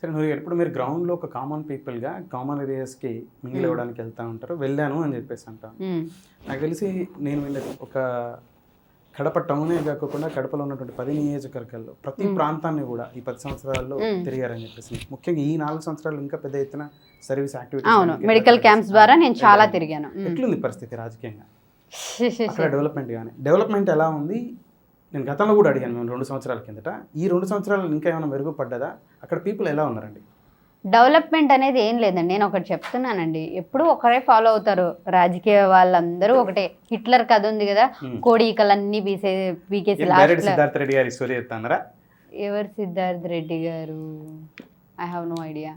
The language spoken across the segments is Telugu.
సరే నువ్వు ఇప్పుడు మీరు గ్రౌండ్లో ఒక కామన్ పీపుల్గా కామన్ ఏరియాస్కి మింగిల్ అవ్వడానికి వెళ్తూ ఉంటారు, వెళ్ళాను అని చెప్పేసి అంటాను. నాకు తెలిసి నేను వెళ్ళేది ఒక కడప టౌనే కాకుండా కడపలో ఉన్నటువంటి 10 నియోజకవర్గాల్లో ప్రతి ప్రాంతాన్ని కూడా ఈ 10 సంవత్సరాల్లో తిరిగారని చెప్పేసి, ముఖ్యంగా ఈ 4 సంవత్సరాలు ఇంకా పెద్ద ఎత్తున సర్వీస్ యాక్టివిటీస్, అవును, మెడికల్ క్యాంప్స్ ద్వారా నేను చాలా తిరిగాను. ఎట్లుంది పరిస్థితి రాజకీయంగా అక్కడ డెవలప్మెంట్ ఎలా ఉంది? నేను గతంలో కూడా అడిగాను మేము 2 సంవత్సరాల కిందట. ఈ 2 సంవత్సరాలు ఇంకా ఏమైనా మెరుగుపడ్డదా? అక్కడ పీపుల్ ఎలా ఉన్నారండి? డెవలప్మెంట్ అనేది ఏం లేదండి. నేను ఒకటి చెప్తున్నానండి, ఎప్పుడు ఒకరే ఫాలో అవుతారు రాజకీయ వాళ్ళందరూ ఒకటే. హిట్లర్ కథ ఉంది కదా, కోడికలన్నీ పీకేసి సిద్ధార్థ రెడ్డి గారి స్టోరీ చెప్తారా? ఎవరు Siddharth Reddy garu? I have no idea.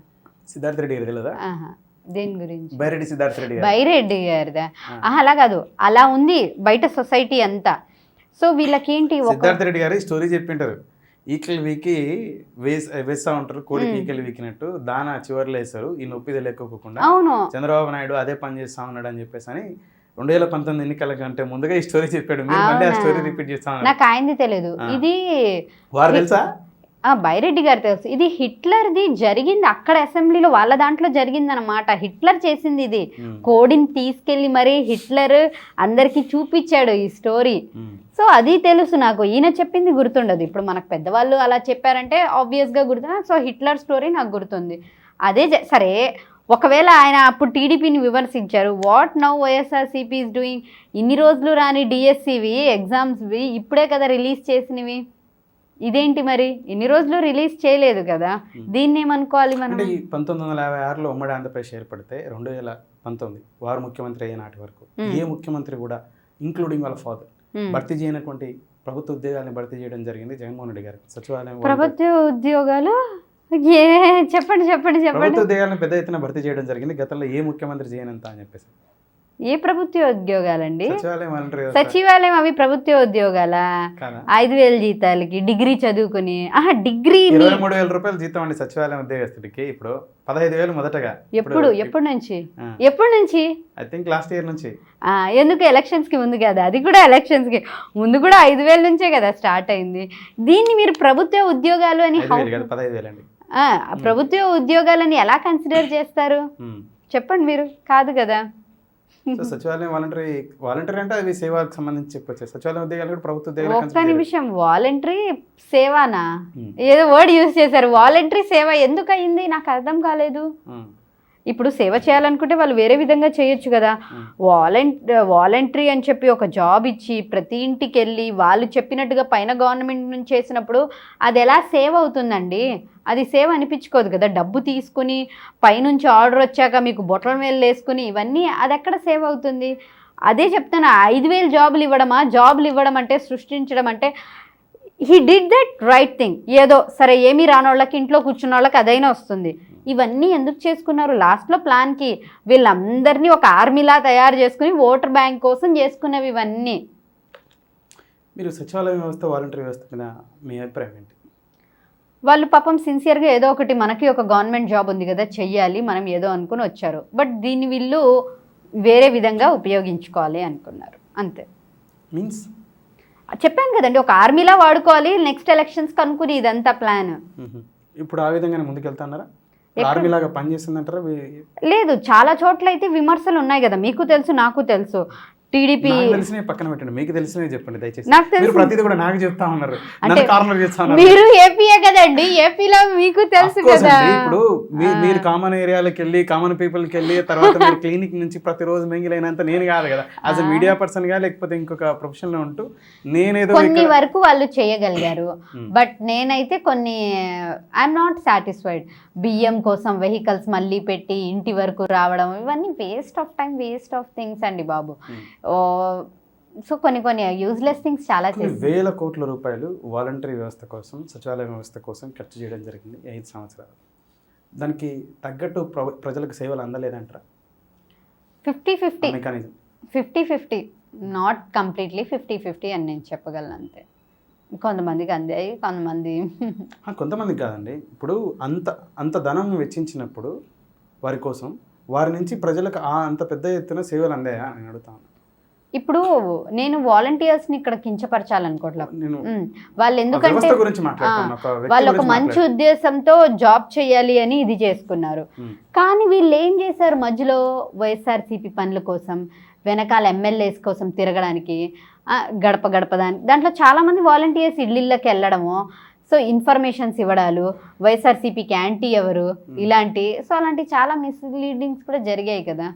Siddharth Reddy garu తెలియదా? దేని గురించి? బైరెడ్డి సిద్ధార్థ రెడ్డి గారు. బైరెడ్డి గారిదా? అలా కాదు, అలా ఉంది బయట సొసైటీ అంతా. సో వీళ్ళకేంటి, సిద్ధార్థ రెడ్డి గారు స్టోరీ చెప్పింటారు, ఈకలు వీకి వేస్తా ఉంటారు, కోడికి ఈకలు వీకినట్టు దానా చివర్లు వేస్తారు, ఈ నొప్పి తెలియకోకుండా. అవును, చంద్రబాబు నాయుడు అదే పని చేస్తా ఉన్నాడు అని చెప్పేసి అని 2019 ఎన్నికల కంటే ముందుగా ఈ స్టోరీ చెప్పాడు. మీరు మళ్ళీ ఆ స్టోరీ రిపీట్ చేస్తా ఉన్నారు. నాకు ఆయనది తెలియదు, ఇది వారు తెలుసా? బైరెడ్డి గారు తెలుసు. ఇది హిట్లర్ది జరిగింది అక్కడ అసెంబ్లీలో, వాళ్ళ దాంట్లో జరిగింది అనమాట. హిట్లర్ చేసింది ఇది. కోడిని తీసుకెళ్లి మరి హిట్లర్ అందరికి చూపించాడు ఈ స్టోరీ. సో అది తెలుసు నాకు, ఈయన చెప్పింది గుర్తుండదు. ఇప్పుడు మనకు పెద్దవాళ్ళు అలా చెప్పారంటే ఆబ్వియస్గా గుర్తు. సో హిట్లర్ స్టోరీ నాకు గుర్తుంది. అదే సరే, ఒకవేళ ఆయన అప్పుడు టీడీపీని విమర్శించారు, what now YSRCP is doing? ఇన్ని రోజులు రాని డిఎస్సివి ఎగ్జామ్స్వి ఇప్పుడే కదా రిలీజ్ చేసినవి, ఇదేంటి మరి ఇన్ని రోజులు రిలీజ్ చేయలేదు కదా, దీన్ని ఏమనుకోవాలి మనం? 1956లో ఉమ్మడి ఆంధ్రప్రదేశ్ ఏర్పడితే 2019 వారు ముఖ్యమంత్రి అయిన నాటి వరకు ఏ ముఖ్యమంత్రి కూడా ఇంక్లూడింగ్ వాళ్ళ ఫాదర్ భర్తీ చేయనటువంటి ప్రభుత్వ ఉద్యోగాలను భర్తీ చేయడం జరిగింది జగన్మోహన్ రెడ్డి గారు. సచివాలయం ప్రభుత్వ ఉద్యోగాలు చెప్పండి చెప్పండి చెప్పండి. ప్రభుత్వ ఉద్యోగాలను పెద్ద ఎత్తున భర్తీ చేయడం జరిగింది గతంలో ఏ ముఖ్యమంత్రి చేయనంత అని చెప్పేసి. ఏ ప్రభుత్వ ఉద్యోగాలండి? సచివాలయం. అవి ప్రభుత్వ ఉద్యోగాలా? 5,000 జీతాలకి డిగ్రీ చదువుకుని, డిగ్రీ 23,000 రూపాయలు జీతం అండి సచివాలయం ఉద్యోగస్తుడికి. ఇప్పుడు 15,000 మొదటగా. ఎప్పటి నుంచి? ఐ థింక్ లాస్ట్ ఇయర్ నుంచి. ఎందుకు? ఎలక్షన్స్ కి ముందు కదా, అది కూడా ఎలక్షన్స్ కి ముందు కూడా 5,000 నుంచే కదా స్టార్ట్ అయింది. దీన్ని మీరు ప్రభుత్వ ఉద్యోగాలు అని 15,000 అండి. ప్రభుత్వ ఉద్యోగాలని ఎలా కన్సిడర్ చేస్తారు చెప్పండి మీరు? కాదు కదా. సచివాలయం వాలంటరీ అంటే అవి సేవకు సంబంధించి చెప్పొచ్చు. సచివాలయం ఉద్యోగాలు కూడా ప్రభుత్వ ఉద్యోగాలు. ఒక్క నిమిషం, వాలంటరీ సేవానా? ఏదో వర్డ్ యూజ్ చేశారు. వాలంటరీ సేవ ఎందుకు అయింది నాకు అర్థం కాలేదు. ఇప్పుడు సేవ చేయాలనుకుంటే వాళ్ళు వేరే విధంగా చేయొచ్చు కదా. వాలంటరీ అని చెప్పి ఒక జాబ్ ఇచ్చి ప్రతి ఇంటికి వెళ్ళి వాళ్ళు చెప్పినట్టుగా పైన గవర్నమెంట్ నుంచి చేసినప్పుడు అది ఎలా సేవ్ అవుతుందండి? అది సేవ్ అనిపించుకోదు కదా. డబ్బు తీసుకుని పైనుంచి ఆర్డర్ వచ్చాక మీకు బొట్టల మీద వేసుకుని ఇవన్నీ అది ఎక్కడ సేవ్ అవుతుంది? అదే చెప్తాను, 5,000 జాబులు ఇవ్వడం అంటే, సృష్టించడం అంటే, he did that right thing. ఏదో సరే ఏమీ రానోళ్ళకి ఇంట్లో కూర్చున్న వాళ్ళకి అదైనా వస్తుంది. ఇవన్నీ ఎందుకు చేసుకున్నారు? లాస్ట్లో ప్లాన్కి వీళ్ళందరినీ ఒక ఆర్మీలా తయారు చేసుకుని ఓటర్ బ్యాంక్ కోసం చేసుకునేవి ఇవన్నీ. మీరు సచివాలయ వ్యవస్థ వాలంటరీ వ్యవస్థ మీద మీ అభిప్రాయం ఏంటి? వాళ్ళు పాపం సిన్సియర్గా ఏదో ఒకటి, మనకి ఒక గవర్నమెంట్ జాబ్ ఉంది కదా చెయ్యాలి మనం ఏదో అనుకుని వచ్చారు. బట్ దీన్ని వీళ్ళు వేరే విధంగా ఉపయోగించుకోవాలి అనుకున్నారు అంతే. మీన్స్ చెప్పాను కదండి, ఒక ఆర్మీలా వాడుకోవాలి నెక్స్ట్ ఎలక్షన్స్కి అనుకుని ఇదంతా ప్లాన్. ఇప్పుడు ఆ విధంగానే ముందుకెళ్తున్నారా? ఆర్మీలాగా పనిచేస్తుందంటారా? లేదు, చాలా చోట్ల అయితే విమర్శలు ఉన్నాయి కదా, మీకు తెలుసు నాకు తెలుసు. టీడీపీ తెలిసినవి పక్కన పెట్టండి, మీకు తెలిసినవి చెప్పండి దయచేసి. నాకు తెలుసు, ప్రతిదీ కూడా నాకు చెప్తా ఉన్నారు. మీరు ఏపీయే కదండి, ఏపీలో మీకు తెలుసు కదా. ఇప్పుడు మీరు కామన్ ఏరియాలకు వెళ్ళి కామన్ పీపుల్కి వెళ్ళి తర్వాత మీరు క్లినిక్ నుంచి ప్రతిరోజు మింగిలైనంత నేను కాదు కదా, యాజ్ అ మీడియా పర్సన్ గా లేకపోతే ఇంకొక ప్రొఫెషన్ లో ఉంటూ నేనేదో కొన్ని వరకు వాళ్ళు చేయగలిగారు. బట్ నేనైతే కొన్ని ఐఎమ్ నాట్ సాటిస్ఫైడ్. బియ్యం కోసం వెహికల్స్ మళ్ళీ పెట్టి ఇంటి వరకు రావడం ఇవన్నీ waste of time, waste of things అండి బాబు. సో కొన్ని యూజ్లెస్ థింగ్స్ చాలా వేల కోట్ల రూపాయలు వాలంటరీ వ్యవస్థ కోసం, సచివాలయ వ్యవస్థ కోసం ఖర్చు చేయడం జరిగింది 5 సంవత్సరాలు. దానికి తగ్గట్టు ప్రజలకు సేవలు అందలేదంటారా? 50-50 మెకానిజం, 50-50, నాట్ కంప్లీట్లీ 50-50 అని నేను చెప్పగలను అంతే. కొంతమందికి అందాయి, కొంతమందికి కాదండి. ఇప్పుడు అంత ధనం వెచ్చించినప్పుడు వారి కోసం వారి నుంచి ప్రజలకు అంత పెద్ద ఎత్తున సేవలు అందాయా అని అడుగుతాను. ఇప్పుడు నేను వాలంటీర్స్ని ఇక్కడ కించపరచాలనుకోవట్లేదు. నేను వాళ్ళు ఎందుకంటే వ్యవస్థ గురించి మాట్లాడుతాను, ఒక వ్యక్తి వాళ్ళు ఒక గురించి మంచి ఉద్దేశంతో జాబ్ చేయాలి అని ఇది చేసుకున్నారు. కానీ వీళ్ళు ఏం చేశారు మధ్యలో వైఎస్ఆర్సీపీ పనుల కోసం వెనకాల ఎమ్మెల్యేస్ కోసం తిరగడానికి గడప గడప దాంట్లో చాలామంది వాలంటీర్స్ ఇళ్ళకి వెళ్ళడము, సో ఇన్ఫర్మేషన్స్ ఇవ్వడాలు, వైఎస్ఆర్సీపీకి యాంటీ ఎవరు ఇలాంటి, సో అలాంటి చాలా మిస్లీడింగ్స్ కూడా జరిగాయి కదా.